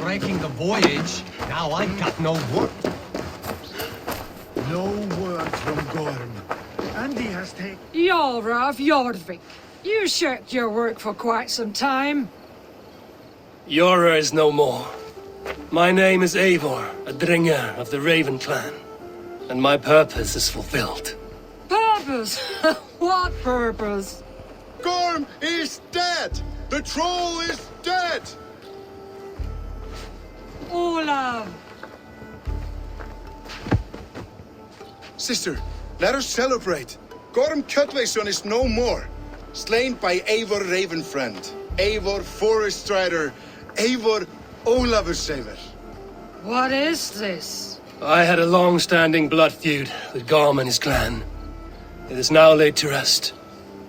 Breaking the voyage. Now I've got no work. No word from Gorm. And he has taken... Jarl of Jorvik, you shirked your work for quite some time. Yora is no more. My name is Eivor, a Dringer of the Raven clan. And my purpose is fulfilled. Purpose? What purpose? Gorm is dead! The troll is dead! Olav! Sister, let us celebrate. Gorm Kjötveson is no more. Slain by Eivor Ravenfriend, Eivor Forest Strider, Eivor Ólafursaver. What is this? I had a long-standing blood feud with Gorm and his clan. It is now laid to rest.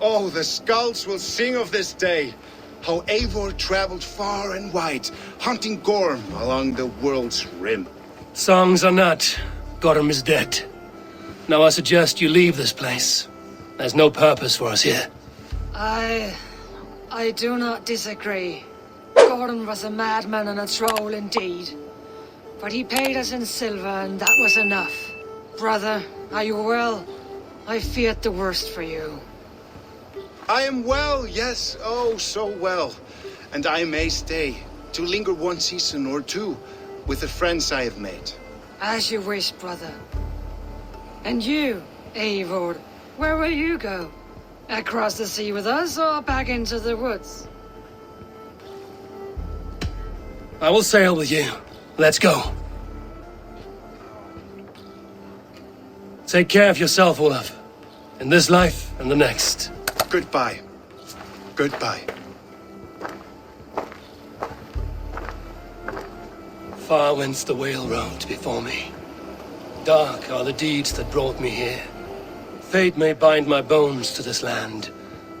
Oh, the skulls will sing of this day. How Eivor traveled far and wide, hunting Gorm along the world's rim. Songs are not. Gorm is dead. Now I suggest you leave this place. There's no purpose for us here. I do not disagree. Gordon was a madman and a troll indeed. But he paid us in silver and that was enough. Brother, are you well? I feared the worst for you. I am well, yes, oh, so well. And I may stay, to linger one season or two, with the friends I have made. As you wish, brother. And you, Eivor, where will you go? Across the sea with us, or back into the woods? I will sail with you. Let's go. Take care of yourself, Olaf. In this life and the next. Goodbye. Goodbye. Far wends the whale road before me. Dark are the deeds that brought me here. Fate may bind my bones to this land,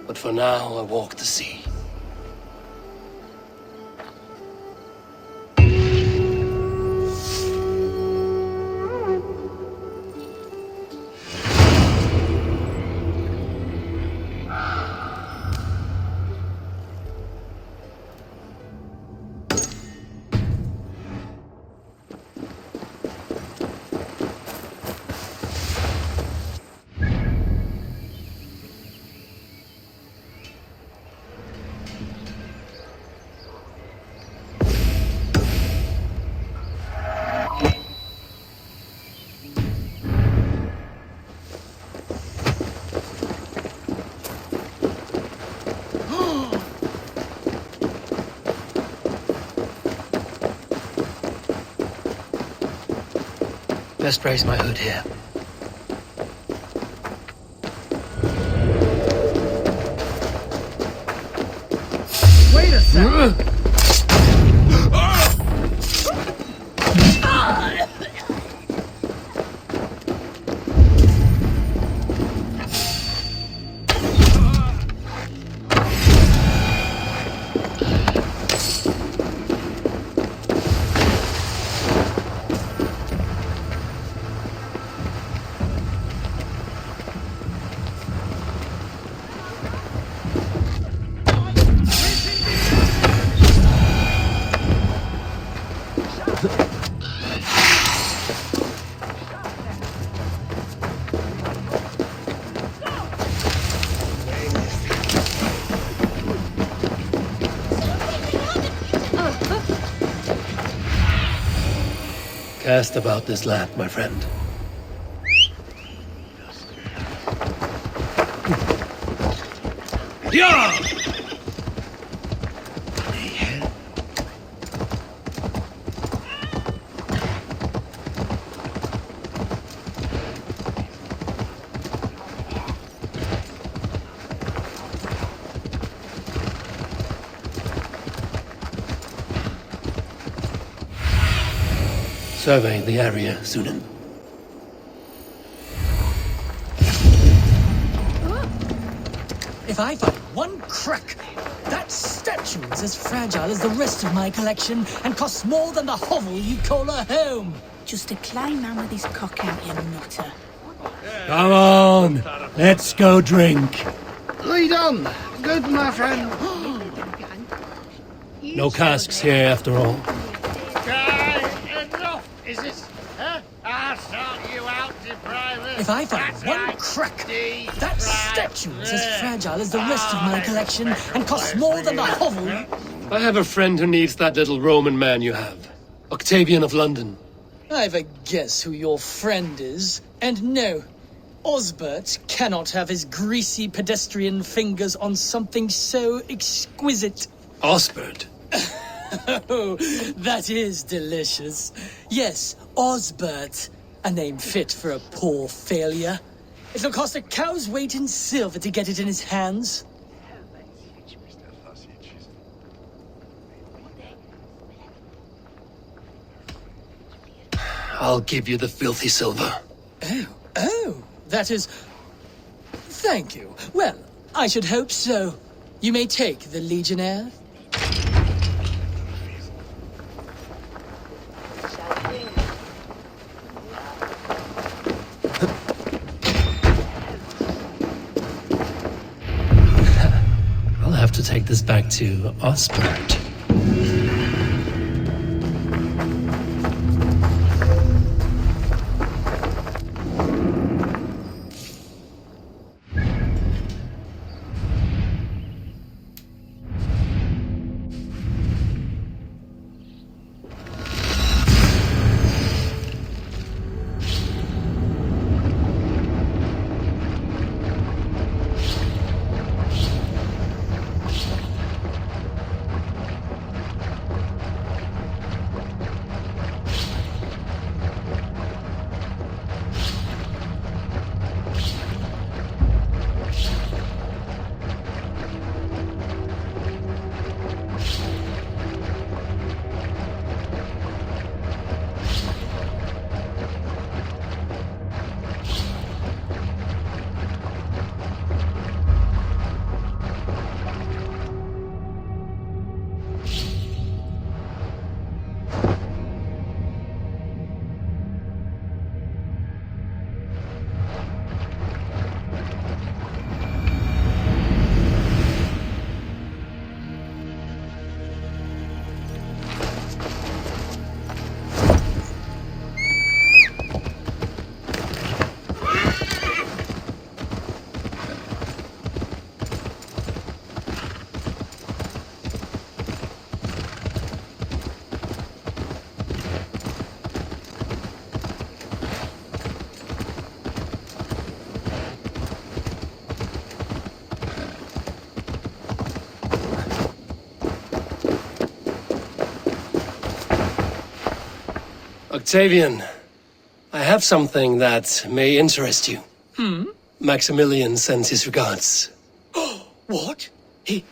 but for now I walk the sea. Best raise my hood here. Wait a second! Cast about this land, my friend. Yeah! Survey the area, Sunan. If I find one crack, that statue is as fragile as the rest of my collection and costs more than the hovel you call a home. Just a clay man with his cock out, you nutter. Come on, let's go drink. Lead on, good my friend. No casks here after all. Enough, is it? Huh? I'll sort you out, depriver. If I find That's one right, crack, depriver. that statue is as fragile as the rest of my collection and costs more than the hovel. I have a friend who needs that little Roman man you have. Octavian of London. I've a guess who your friend is. And no, Osbert cannot have his greasy pedestrian fingers on something so exquisite. Osbert. Oh, that is delicious. Yes, Osbert. A name fit for a poor failure. It'll cost a cow's weight in silver to get it in his hands. I'll give you the filthy silver. Oh, that is... Thank you. Well, I should hope so. You may take the Legionnaire. I'll have to take this back to Osbert. Octavian, I have something that may interest you. Maximilian sends his regards. What? He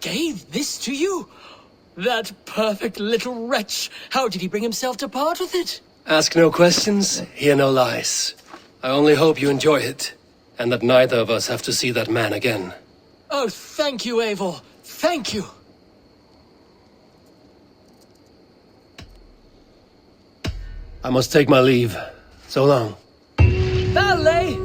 gave this to you? That perfect little wretch. How did he bring himself to part with it? Ask no questions, hear no lies. I only hope you enjoy it, and that neither of us have to see that man again. Oh, thank you, Eivor. Thank you. I must take my leave. So long. Ballet!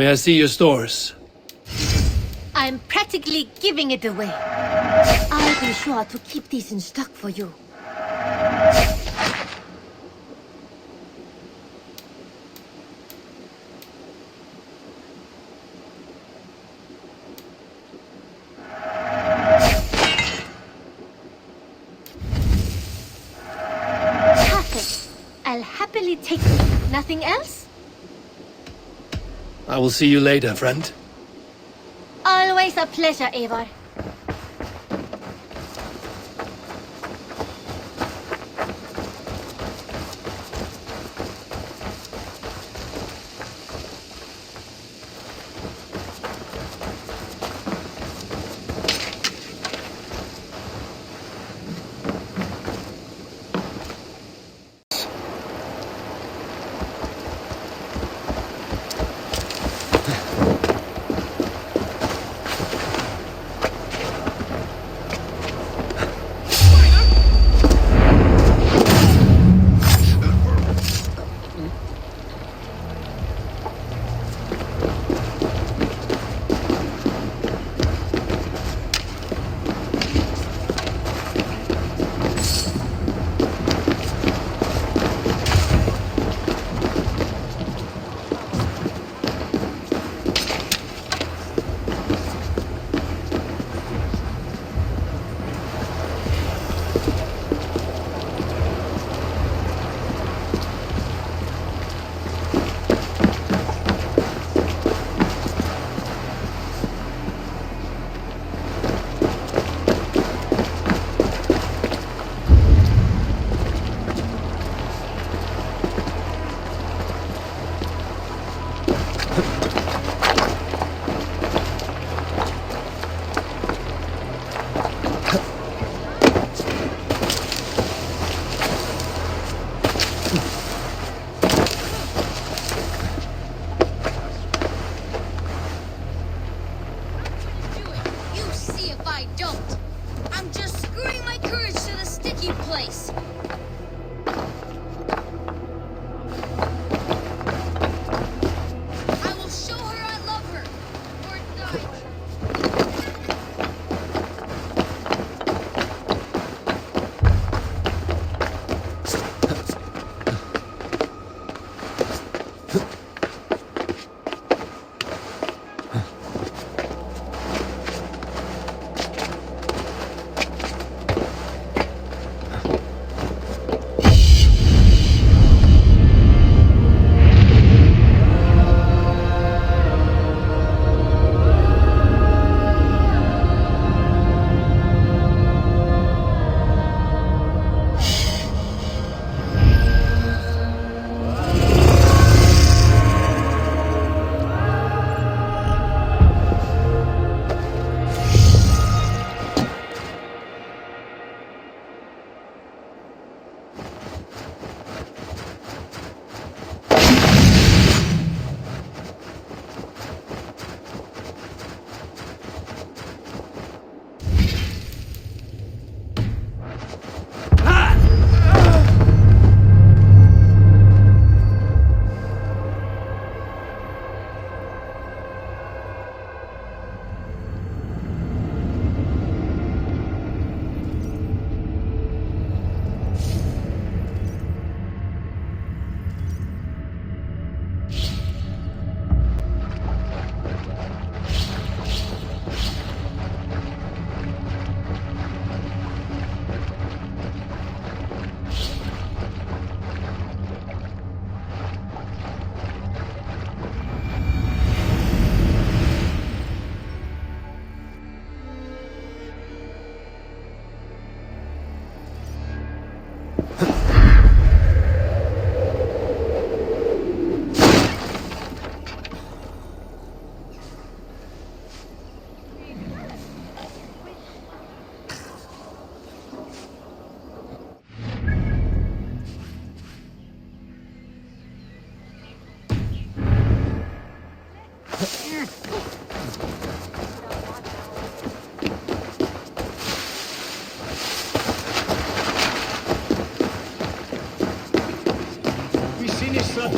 May I see your stores? I'm practically giving it away. I'll be sure to keep these in stock for you. Perfect. I'll happily take them. Nothing else? I will see you later, friend. Always a pleasure, Eivor.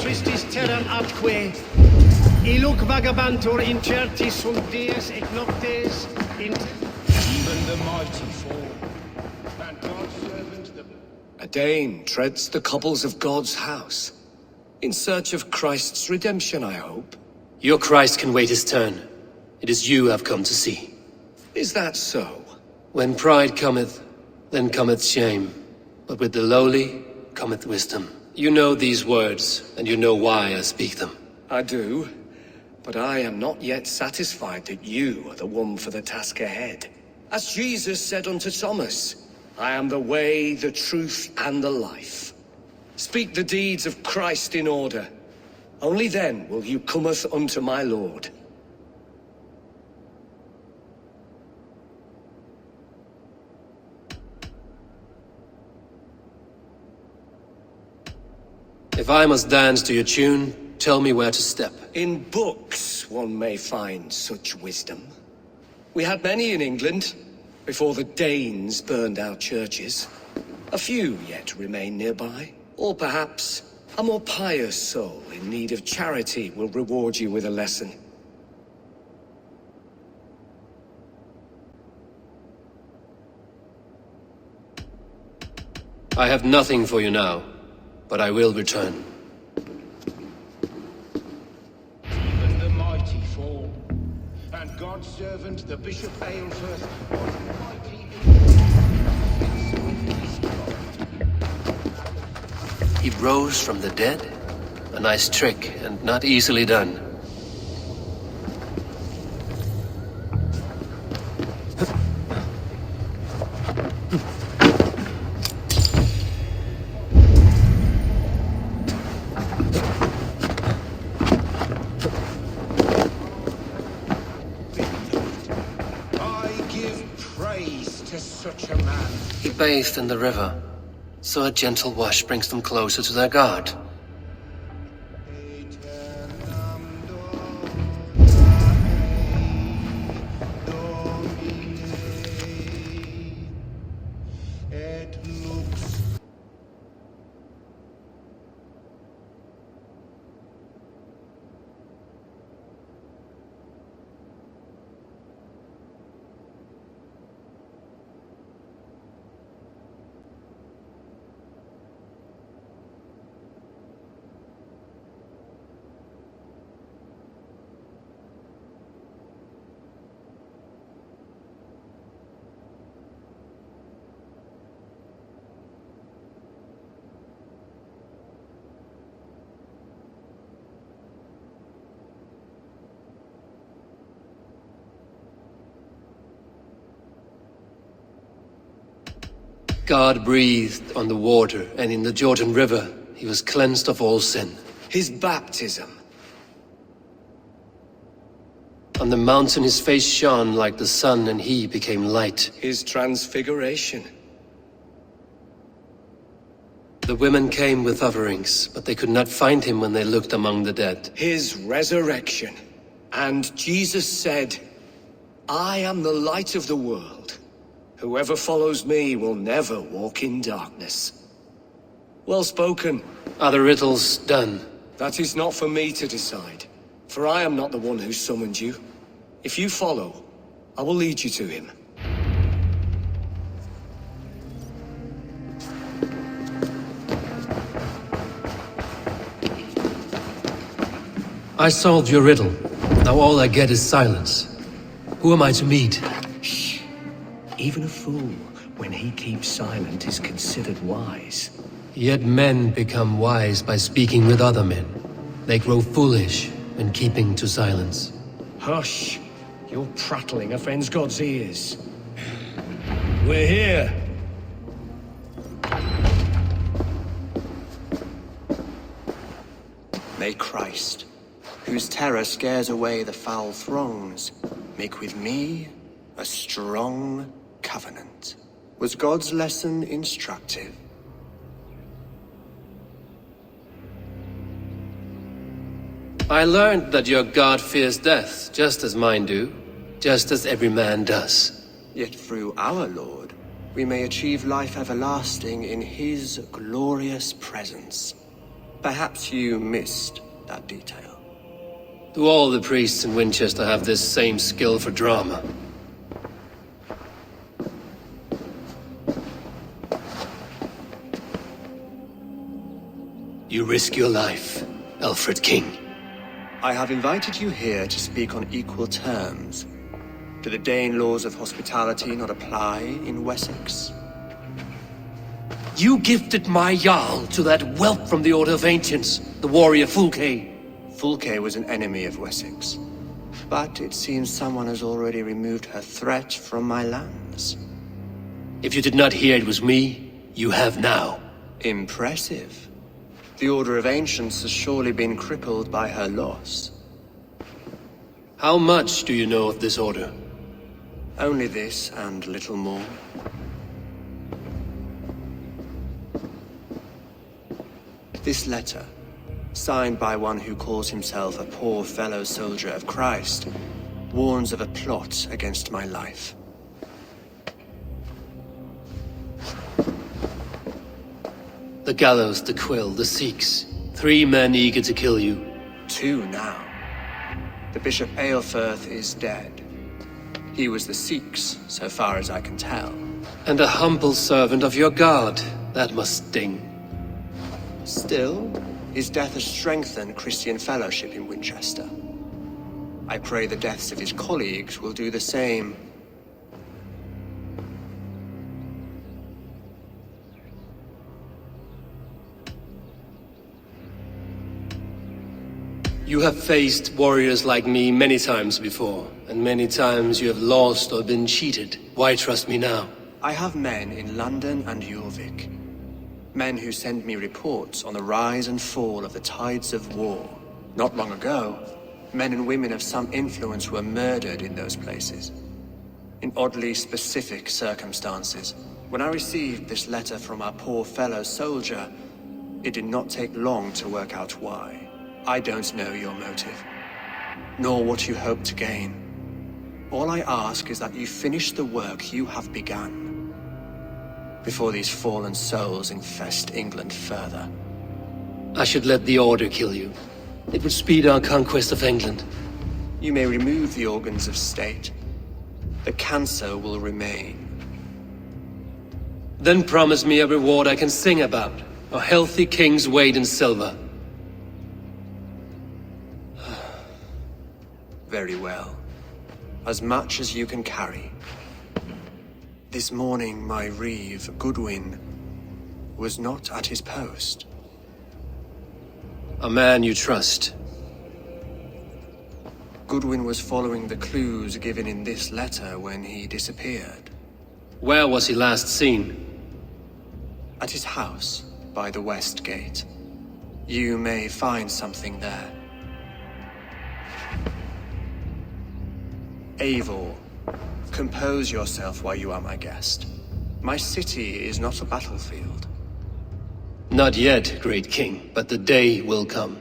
Tristis terram atque Illuc vagabantur incerti sunt dies et noctes in... Even the mighty fall, and God's servant the... A Dane treads the cobbles of God's house. In search of Christ's redemption, I hope. Your Christ can wait his turn. It is you I've come to see. Is that so? When pride cometh, then cometh shame. But with the lowly cometh wisdom. You know these words, and you know why I speak them. I do, but I am not yet satisfied that you are the one for the task ahead. As Jesus said unto Thomas, I am the way, the truth, and the life. Speak the deeds of Christ in order. Only then will you cometh unto my Lord. If I must dance to your tune, tell me where to step. In books one may find such wisdom. We had many in England, before the Danes burned our churches. A few yet remain nearby. Or perhaps a more pious soul in need of charity will reward you with a lesson. I have nothing for you now, but I will return. Even the mighty fall, and God's servant, the Bishop Aylesworth, was mighty in... He rose from the dead? A nice trick, and not easily done. He bathed in the river, so a gentle wash brings them closer to their God. God breathed on the water, and in the Jordan River, he was cleansed of all sin. His baptism. On the mountain his face shone like the sun, and he became light. His transfiguration. The women came with offerings, but they could not find him when they looked among the dead. His resurrection. And Jesus said, I am the light of the world. Whoever follows me will never walk in darkness. Well spoken. Are the riddles done? That is not for me to decide, for I am not the one who summoned you. If you follow, I will lead you to him. I solved your riddle. Now all I get is silence. Who am I to meet? Even a fool, when he keeps silent, is considered wise. Yet men become wise by speaking with other men. They grow foolish when keeping to silence. Hush! Your prattling offends God's ears. We're here! May Christ, whose terror scares away the foul throngs, make with me a strong covenant. Was God's lesson instructive? I learned that your God fears death, just as mine do, just as every man does. Yet through our Lord, we may achieve life everlasting in his glorious presence. Perhaps you missed that detail. Do all the priests in Winchester have this same skill for drama? You risk your life, Alfred King. I have invited you here to speak on equal terms. Do the Dane laws of hospitality not apply in Wessex? You gifted my Jarl to that whelp from the Order of Ancients, the warrior Fulke. Fulke was an enemy of Wessex. But it seems someone has already removed her threat from my lands. If you did not hear it was me, you have now. Impressive. The Order of Ancients has surely been crippled by her loss. How much do you know of this order? Only this and little more. This letter, signed by one who calls himself a poor fellow soldier of Christ, warns of a plot against my life. The gallows, the quill, the Sikhs. 3 men eager to kill you. 2 now. The Bishop Aelfirth is dead. He was the Sikhs, so far as I can tell. And a humble servant of your god. That must sting. Still, his death has strengthened Christian fellowship in Winchester. I pray the deaths of his colleagues will do the same. You have faced warriors like me many times before, and many times you have lost or been cheated. Why trust me now? I have men in London and Jorvik. Men who send me reports on the rise and fall of the tides of war. Not long ago, men and women of some influence were murdered in those places. In oddly specific circumstances. When I received this letter from our poor fellow soldier, it did not take long to work out why. I don't know your motive, nor what you hope to gain. All I ask is that you finish the work you have begun, before these fallen souls infest England further. I should let the Order kill you. It would speed our conquest of England. You may remove the organs of state. The cancer will remain. Then promise me a reward I can sing about. A healthy king's weight in silver. Very well. As much as you can carry. This morning, my reeve, Goodwin, was not at his post. A man you trust. Goodwin was following the clues given in this letter when he disappeared. Where was he last seen? At his house, by the west gate. You may find something there. Eivor, compose yourself while you are my guest. My city is not a battlefield. Not yet, great king, but the day will come.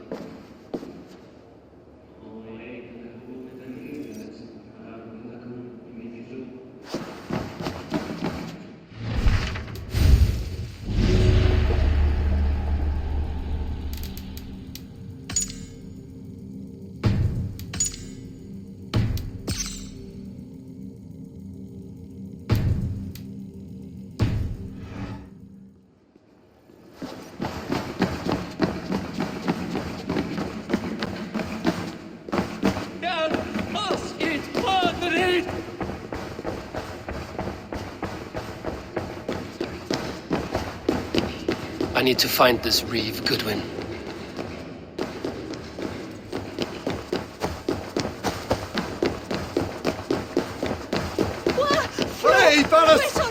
I need to find this reeve, Goodwin. Hey, Ballas!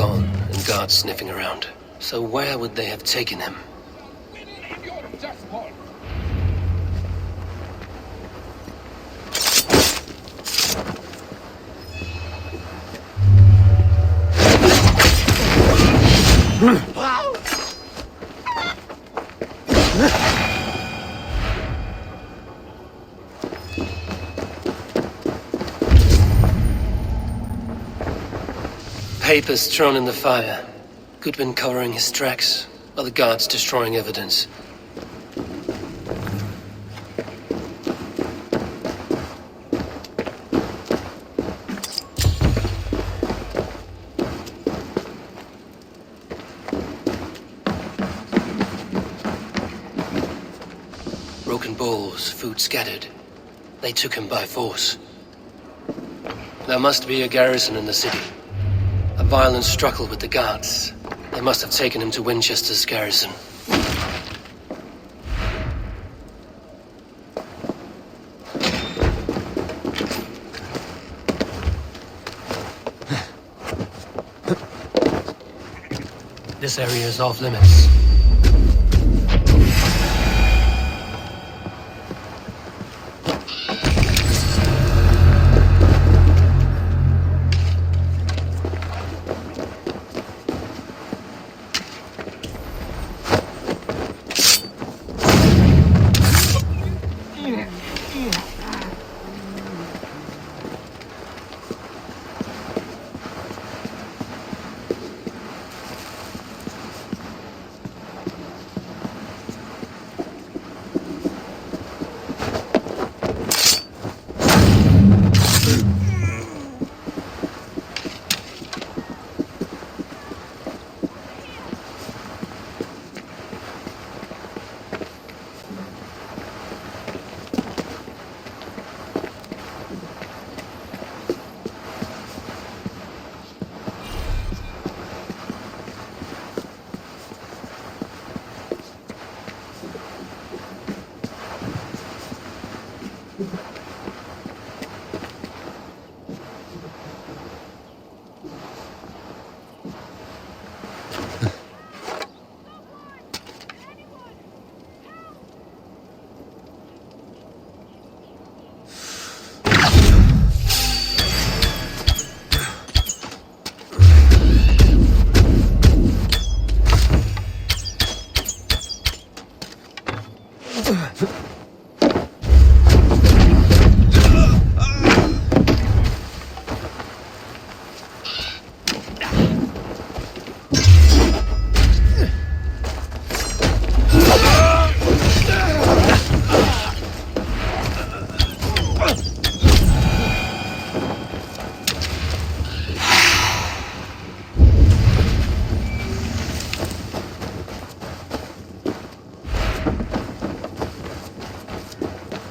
gone and guards sniffing around. So where would they have taken him? Papers thrown in the fire. Goodwin covering his tracks, other guards destroying evidence. Broken bowls, food scattered. They took him by force. There must be a garrison in the city. A violent struggle with the guards. They must have taken him to Winchester's garrison. This area is off limits.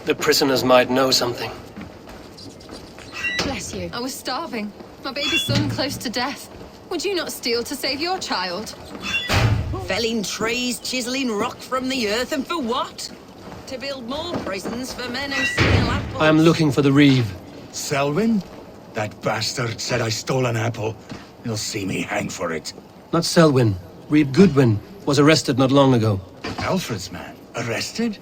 The prisoners might know something. Bless you. I was starving. My baby son close to death. Would you not steal to save your child? Felling trees, chiseling rock from the earth, and for what? To build more prisons for men who steal apples? I am looking for the Reeve. Selwyn? That bastard said I stole an apple. He'll see me hang for it. Not Selwyn. Reeve Goodwin was arrested not long ago. Alfred's man? Arrested?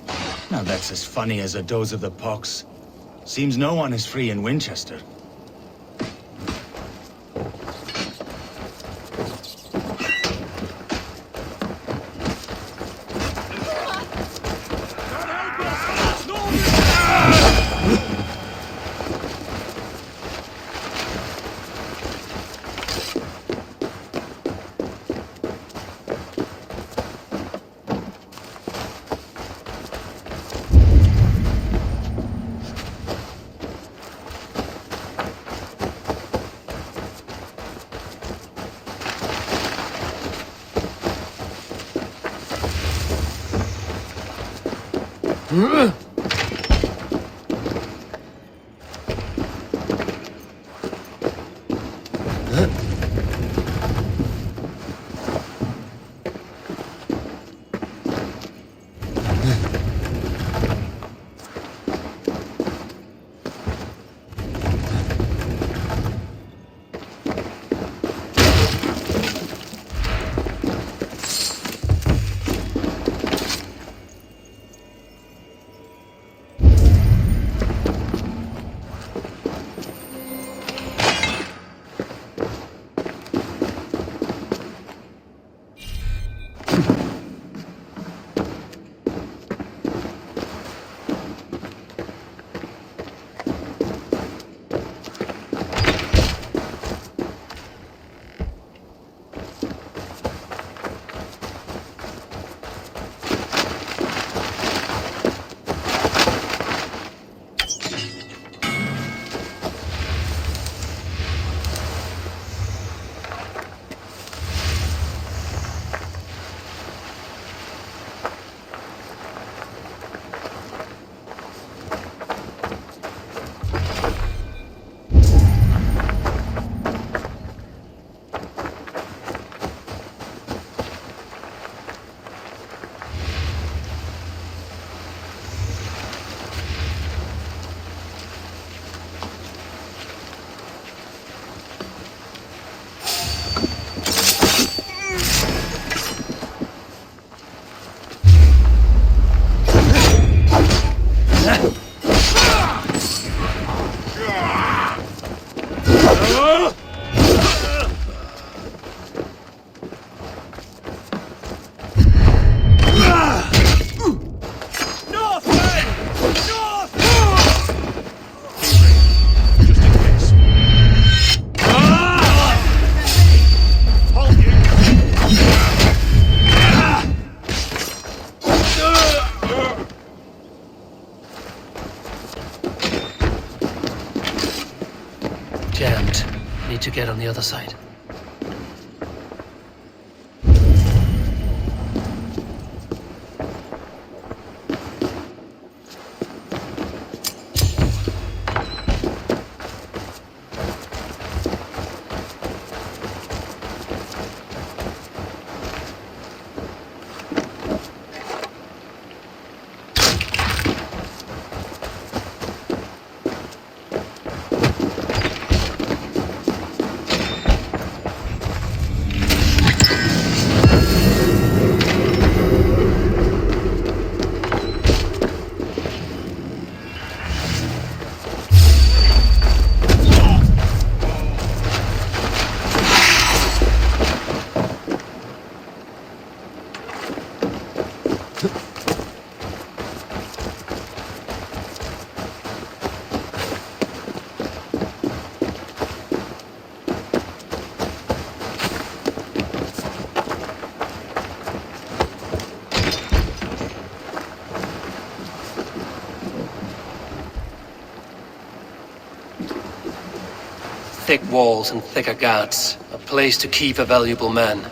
Now that's as funny as a dose of the pox. Seems no one is free in Winchester. Need to get on the other side. Thick walls and thicker guards. A place to keep a valuable man.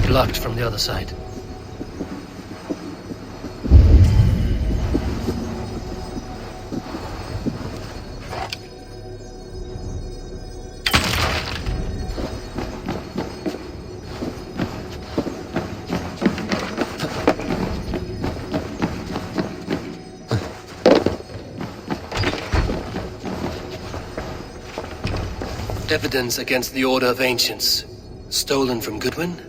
Blocked from the other side. Evidence against the Order of Ancients. Stolen from Goodwin?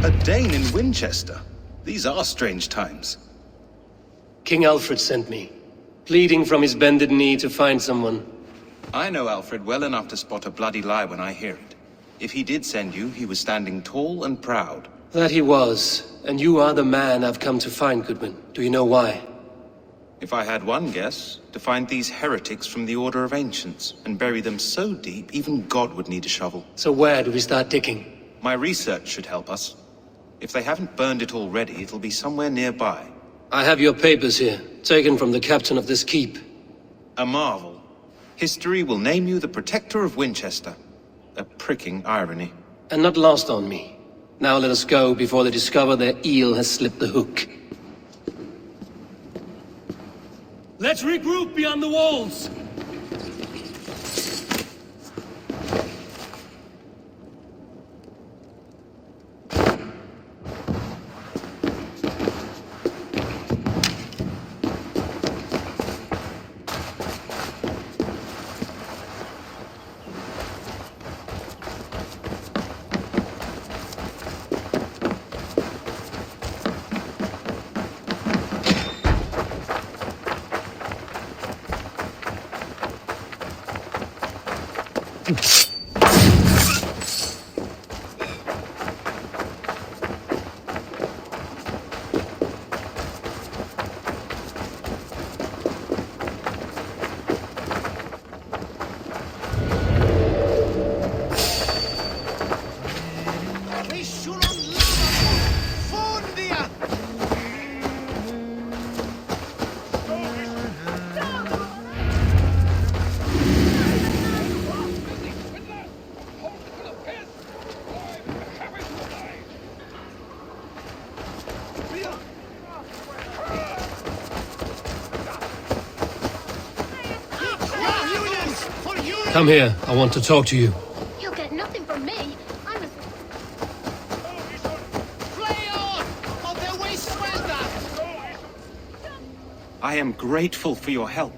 A Dane in Winchester. These are strange times. King Alfred sent me, pleading from his bended knee to find someone. I know Alfred well enough to spot a bloody lie when I hear it. If he did send you, he was standing tall and proud. That he was, and you are the man I've come to find, Goodwin. Do you know why? If I had one guess, to find these heretics from the Order of Ancients, and bury them so deep, even God would need a shovel. So where do we start digging? My research should help us. If they haven't burned it already, it'll be somewhere nearby. I have your papers here, taken from the captain of this keep. A marvel. History will name you the Protector of Winchester. A pricking irony. And not lost on me. Now let us go before they discover their eel has slipped the hook. Let's regroup beyond the walls! Come here, I want to talk to you. You'll get nothing from me. I'm a... I am grateful for your help.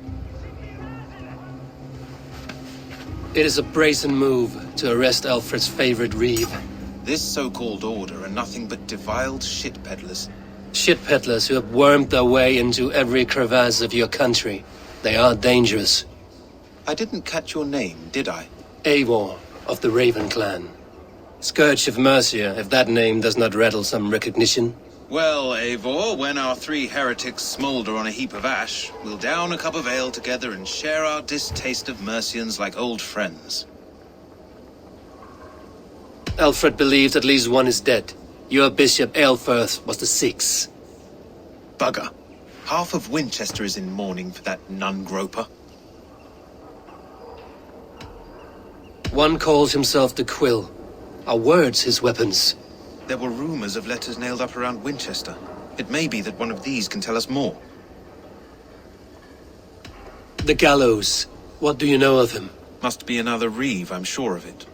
It is a brazen move to arrest Alfred's favorite reeve. This so-called order are nothing but deviled shit peddlers. Shit peddlers who have wormed their way into every crevasse of your country. They are dangerous. I didn't catch your name, did I? Eivor, of the Raven clan. Scourge of Mercia, if that name does not rattle some recognition. Well, Eivor, when our three heretics smolder on a heap of ash, we'll down a cup of ale together and share our distaste of Mercians like old friends. Alfred believed at least one is dead. Your Bishop Aelfirth was the sixth. Bugger. Half of Winchester is in mourning for that nun-groper. One calls himself the Quill. Are words his weapons? There were rumors of letters nailed up around Winchester. It may be that one of these can tell us more. The gallows. What do you know of him? Must be another reeve, I'm sure of it.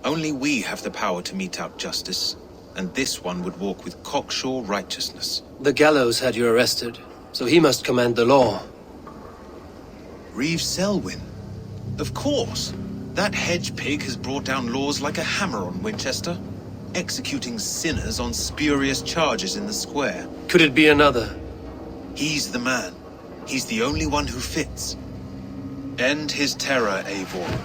Only we have the power to mete out justice, and this one would walk with cocksure righteousness. The gallows had you arrested, so he must command the law. Reeve Selwyn? Of course. That hedge pig has brought down laws like a hammer on Winchester, executing sinners on spurious charges in the square. Could it be another? He's the man. He's the only one who fits. End his terror, Eivor.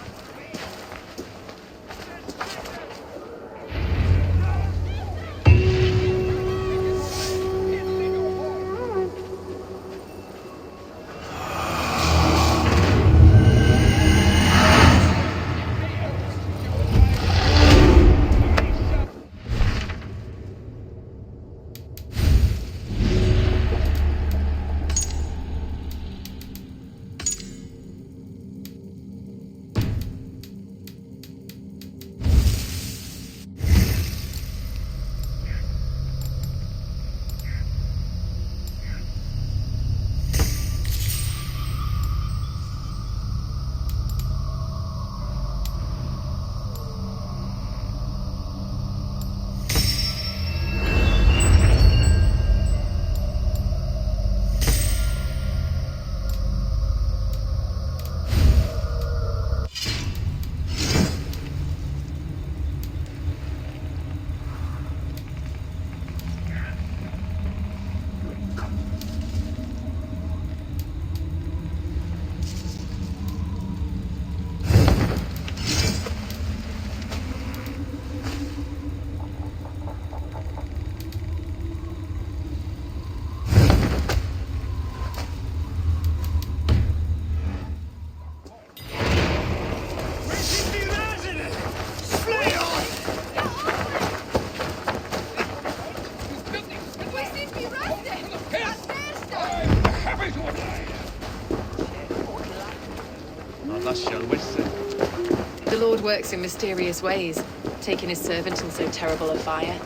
Lord works in mysterious ways, taking his servant in so terrible a fire.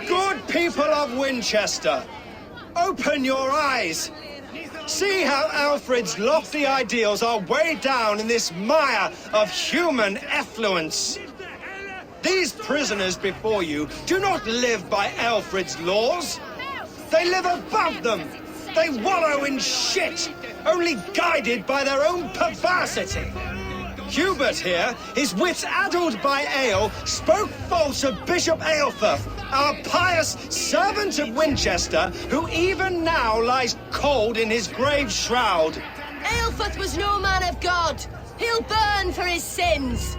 Good people of Winchester, open your eyes. See how Alfred's lofty ideals are weighed down in this mire of human effluence. These prisoners before you do not live by Alfred's laws. They live above them. They wallow in shit, only guided by their own perversity. Hubert here, his wits addled by ale, spoke false of Bishop Aelfirth, our pious servant of Winchester, who even now lies cold in his grave shroud. Aelfirth was no man of God. He'll burn for his sins.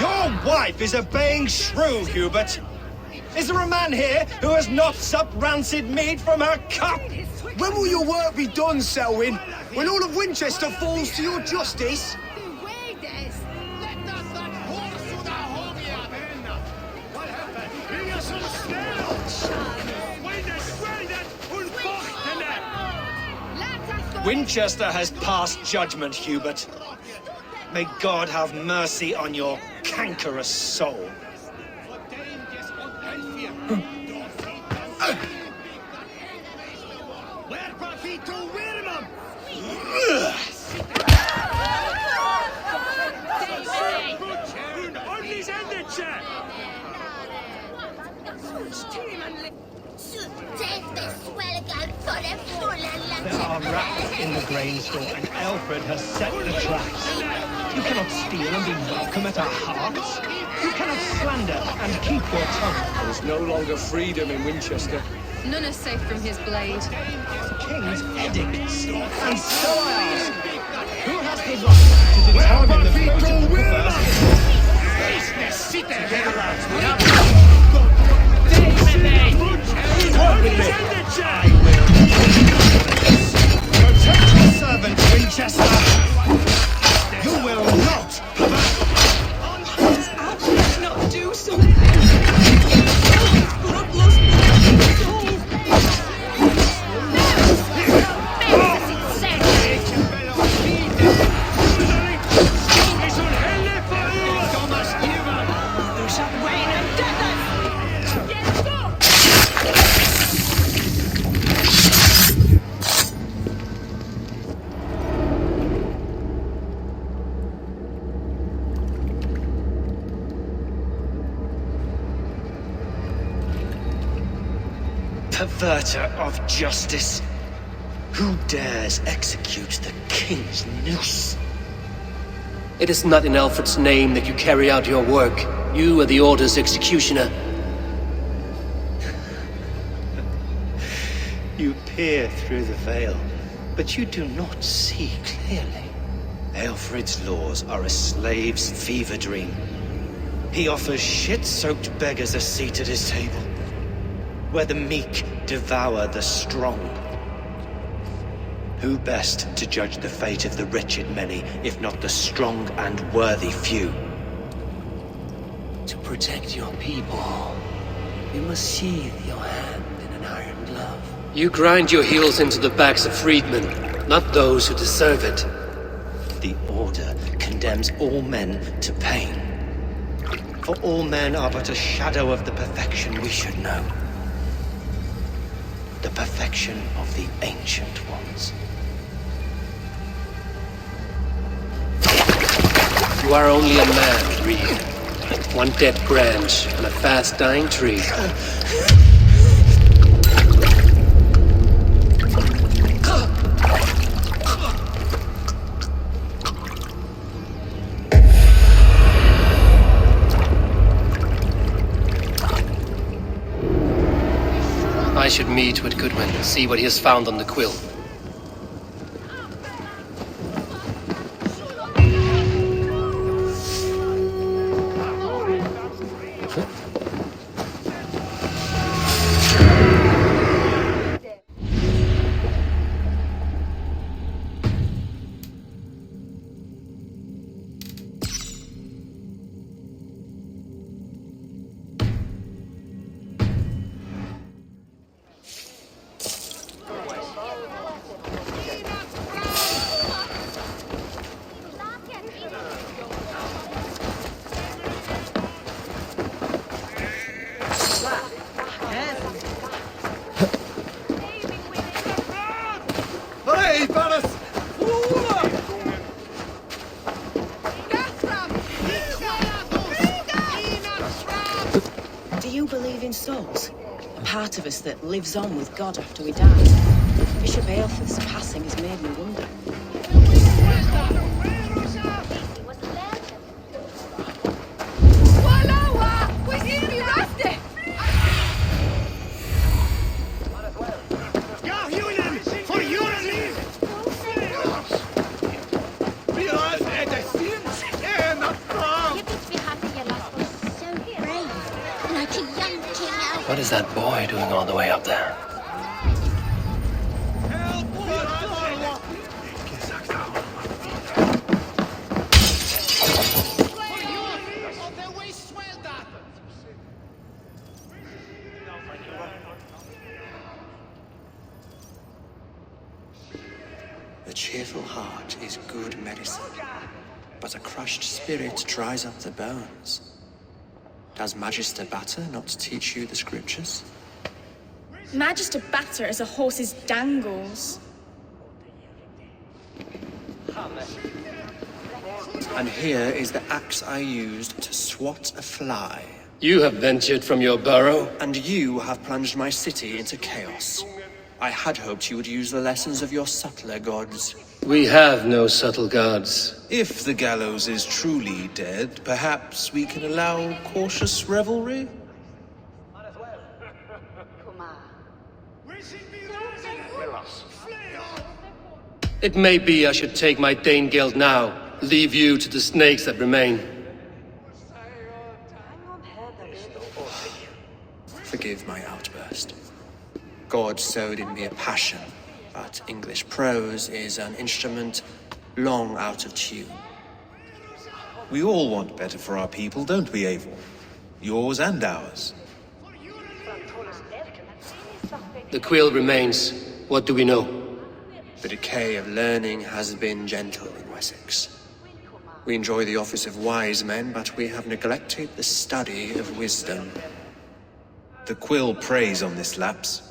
Your wife is a baying shrew, Hubert. Is there a man here who has not supped rancid mead from her cup? When will your work be done, Selwyn? When all of Winchester falls to your justice? Winchester has passed judgment, Hubert. May God have mercy on your cankerous soul. There are rats in the grain store, and Alfred has set the traps. You cannot steal and be welcome at our hearts. You cannot slander and keep your tongue. There is no longer freedom in Winchester. None are safe from his blade. King's edicts. And so I ask, who has the right to determine the fate of the first? Protect your servant, Winchester! You will not Alfred not do something. Bloodlust perverter of justice. Who dares execute the king's noose? It is not in Alfred's name that you carry out your work. You are the Order's executioner. You peer through the veil, but you do not see clearly. Alfred's laws are a slave's fever dream. He offers shit-soaked beggars a seat at his table, where the meek devour the strong. Who best to judge the fate of the wretched many, if not the strong and worthy few? To protect your people, you must sheathe your hand in an iron glove. You grind your heels into the backs of freedmen, not those who deserve it. The Order condemns all men to pain. For all men are but a shadow of the perfection we should know. The perfection of the Ancient Ones. You are only a man, Reed. One dead branch on a fast-dying tree. I should meet with Goodwin, see what he has found on the quill. part of us that lives on with God after we die. Bishop Aelfred's passing has made me wonder. What is that boy doing all the way up there? A cheerful heart is good medicine, but a crushed spirit dries up the bones. Does Magister Batter not teach you the scriptures? Magister Batter is a horse's dangles. And here is the axe I used to swat a fly. You have ventured from your burrow? And you have plunged my city into chaos. I had hoped you would use the lessons of your subtler gods. We have no subtle gods. If the gallows is truly dead, perhaps we can allow cautious revelry? It may be I should take my Dane guild now, leave you to the snakes that remain. Forgive my outburst. God sowed in me a passion, but English prose is an instrument long out of tune. We all want better for our people, don't we, Eivor? Yours and ours. The quill remains. What do we know? The decay of learning has been gentle in Wessex. We enjoy the office of wise men, but we have neglected the study of wisdom. The quill preys on this lapse.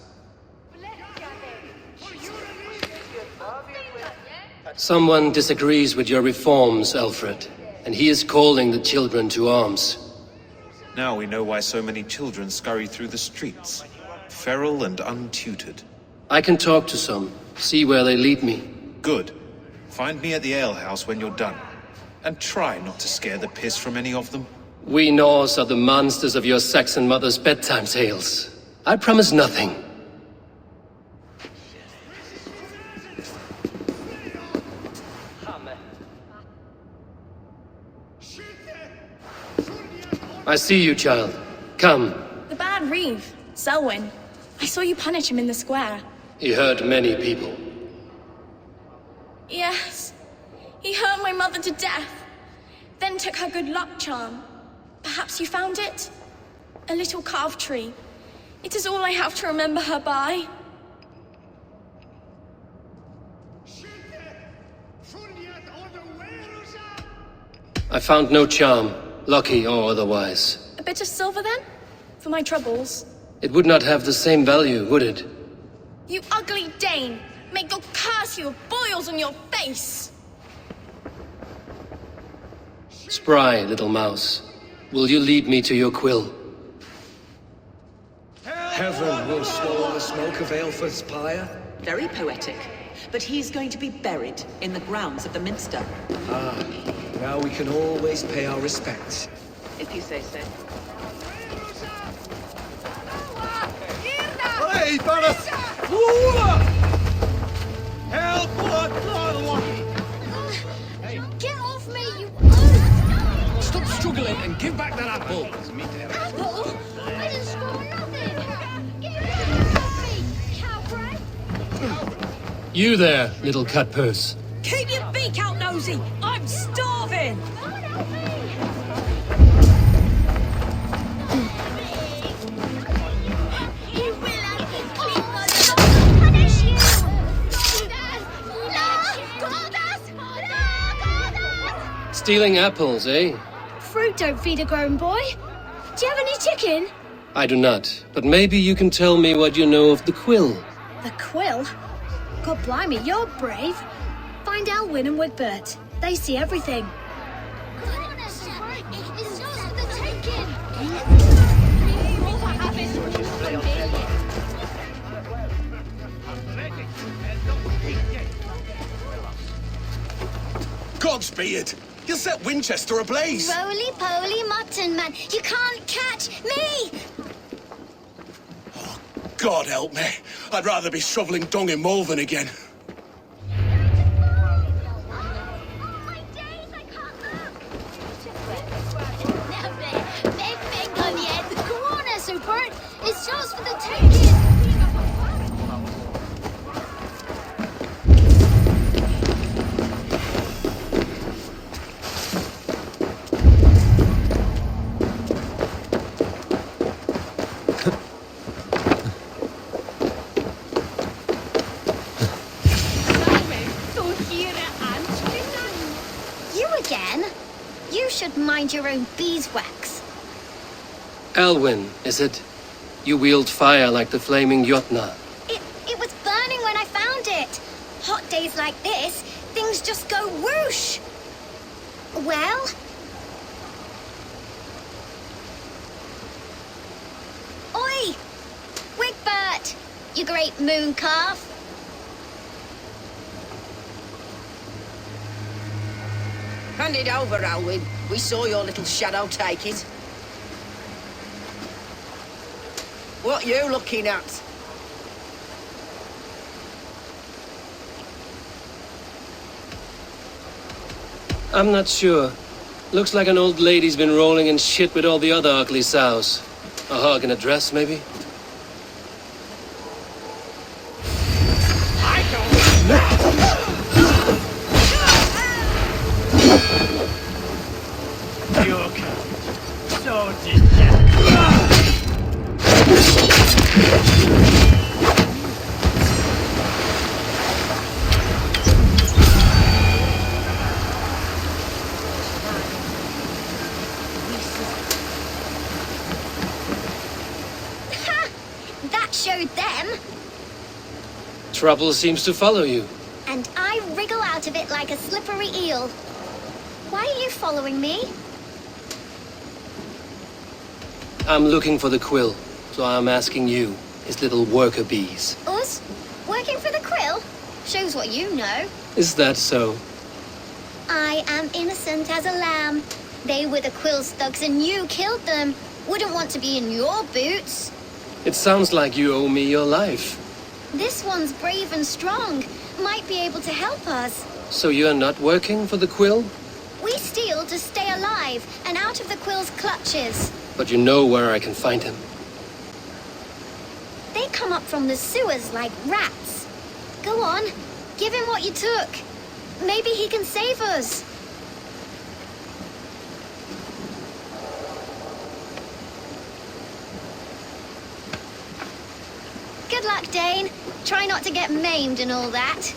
Someone disagrees with your reforms, Alfred, and he is calling the children to arms. Now we know why so many children scurry through the streets, feral and untutored. I can talk to some, see where they lead me. Good. Find me at the alehouse when you're done. And try not to scare the piss from any of them. We Norse are the monsters of your Saxon mother's bedtime tales. I promise nothing. I see you, child. Come. The bad Reeve, Selwyn. I saw you punish him in the square. He hurt many people. Yes. He hurt my mother to death. Then took her good luck charm. Perhaps you found it? A little carved tree. It is all I have to remember her by. I found no charm, lucky or otherwise. A bit of silver then? For my troubles. It would not have the same value, would it? You ugly Dane! May God curse you with boils on your face! Spry, little mouse. Will you lead me to your quill? Heaven will swallow the smoke of Aelfred's pyre. Very poetic. But he's going to be buried in the grounds of the minster. Ah, now we can always pay our respects. If you say so. Hey, Baras! Help! Get off me, you... Stop struggling and give back that apple. Apple? I didn't score nothing! Get off me, cowboy! You there, little cut purse. Keep your beak out, nosy! I'm starving! Stealing apples, eh? Fruit don't feed a grown boy. Do you have any chicken? I do not, but maybe you can tell me what you know of the quill. The quill? God blimey, you're brave. Find Alwyn and Wigbert. They see everything. God's be it! You'll set Winchester ablaze! Roly-poly mutton man, you can't catch me! God help me. I'd rather be shoveling dung in Malvern again. Big finger on the end. Go on, Esselbert. It's yours for the taking. You again? You should mind your own beeswax. Elwyn, is it? You wield fire like the flaming Jotnar. It was burning when I found it. Hot days like this, things just go whoosh. Well? Oi! Wigbert! You great moon calf. Hand it over, Alwyn. We saw your little shadow take it. What you looking at? I'm not sure. Looks like an old lady's been rolling in shit with all the other ugly sows. A hog in a dress, maybe? So dejected. That showed them. Trouble seems to follow you. And I wriggle out of it like a slippery eel. Why are you following me? I'm looking for the quill, so I'm asking you, his little worker bees. Us? Working for the quill? Shows what you know. Is that so? I am innocent as a lamb. They were the quill thugs and you killed them. Wouldn't want to be in your boots. It sounds like you owe me your life. This one's brave and strong. Might be able to help us. So you're not working for the quill? We steal to stay alive and out of the quill's clutches. But you know where I can find him. They come up from the sewers like rats. Go on, give him what you took. Maybe he can save us. Good luck, Dane. Try not to get maimed and all that.